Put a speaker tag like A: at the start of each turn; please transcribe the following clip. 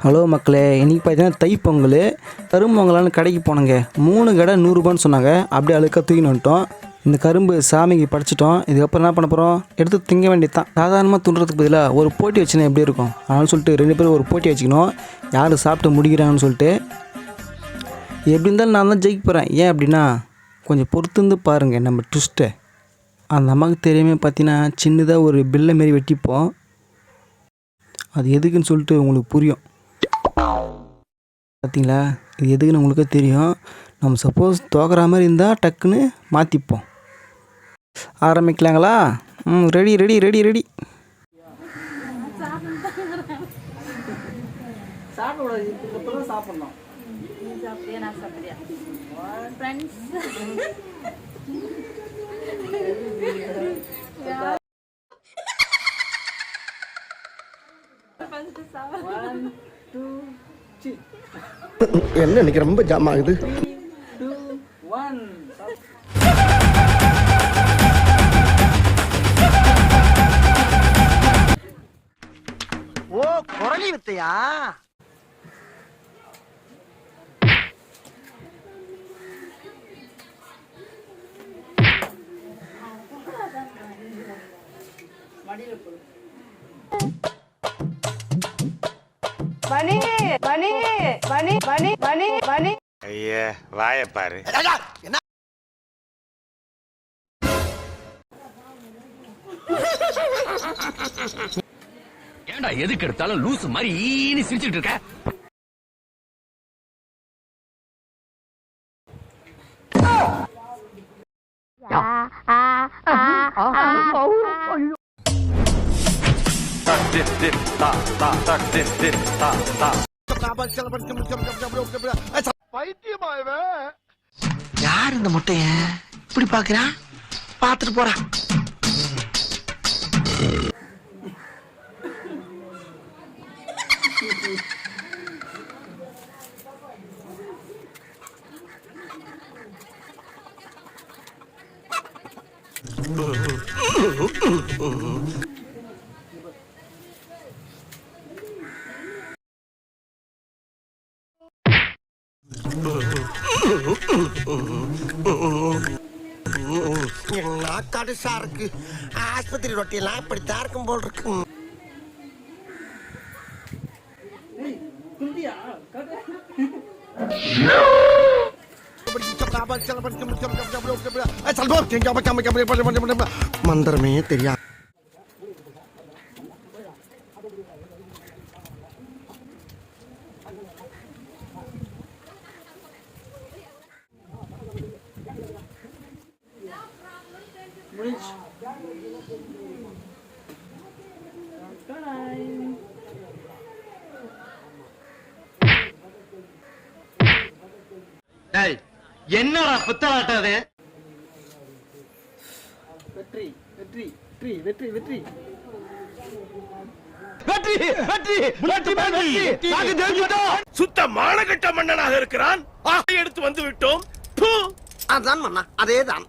A: Hello மக்களே, இன்றைக்கி பார்த்தீங்கன்னா தைப்பொங்கல். கரும்பு வாங்கலான்னு கடைக்கு போனோங்க. 3 கடை 100 ரூபான்னு சொன்னாங்க. அப்படியே அழுக்காக தூக்கின்னு வந்துட்டோம். இந்த கரும்பு சாமிக்கு படைச்சிட்டோம். இதுக்கப்புறம் என்ன பண்ண போகிறோம்? எடுத்து திங்க வேண்டியது தான். சாதாரணமாக துண்டுறதுக்கு பதிலாக ஒரு போட்டி வச்சுன்னா எப்படி இருக்கும்? அதனால சொல்லிட்டு 2 பேரும் ஒரு போட்டி வச்சுக்கணும். யார் சாப்பிட்டு முடிக்கிறாங்கன்னு சொல்லிட்டு. எப்படி இருந்தாலும் நான் தான் ஜெயிக்க போகிறேன். ஏன் அப்படின்னா, கொஞ்சம் பொறுத்துருந்து பாருங்கள் நம்ம ட்விஸ்ட்டை. அந்த அம்மாவுக்கு தெரியாமல் பார்த்தீங்கன்னா சின்னதாக ஒரு பில்லை மாரி வெட்டிப்போம். அது எதுக்குன்னு சொல்லிட்டு உங்களுக்கு புரியும். பார்த்தீங்களா? இது எதுக்குன்னு உங்களுக்கே தெரியும். நம்ம சப்போஸ் தோக்குற மாதிரி இருந்தால் டக்குன்னு மாற்றிப்போம். ஆரம்பிக்கலாங்களா? Ready ready ready ready. சாப்பிடணும்.
B: என்ன இன்னைக்கு ரொம்ப ஜாம் ஆகுது.
A: 2, 1.
B: ஓ, குரலி வித்தையா?
C: மணி மணி மணி மணி மணி மணி.
D: ஐயா வாய பாரு.
B: என்ன
E: ஏண்டா எதுக்கு எடுத்தாலும் லூசு மாதிரி ஈனி சிரிச்சுட்டு இருக்க?
B: யார் இந்த முட்டைய இப்படி பாக்குறான்? பாத்துட்டு போறான். கடுசா இருக்கு. ஆஸ்பத்திரி ரொட்டியெல்லாம் இப்படித்தான் இருக்கும் போல் இருக்கு. மந்திரமே தெரியா.
E: என்னடா புத்தலாட்டாது?
A: வெற்றி வெற்றி வெற்றி வெற்றி
E: வெற்றி வெற்றி வெற்றி வெற்றி நாங்க ஜெயிச்சிட்டோம்.
D: சுத்த மானகட்ட மன்னனாக இருக்கிறான். எடுத்து வந்து விட்டோம்.
B: அதான் மன்னா, அதேதான்.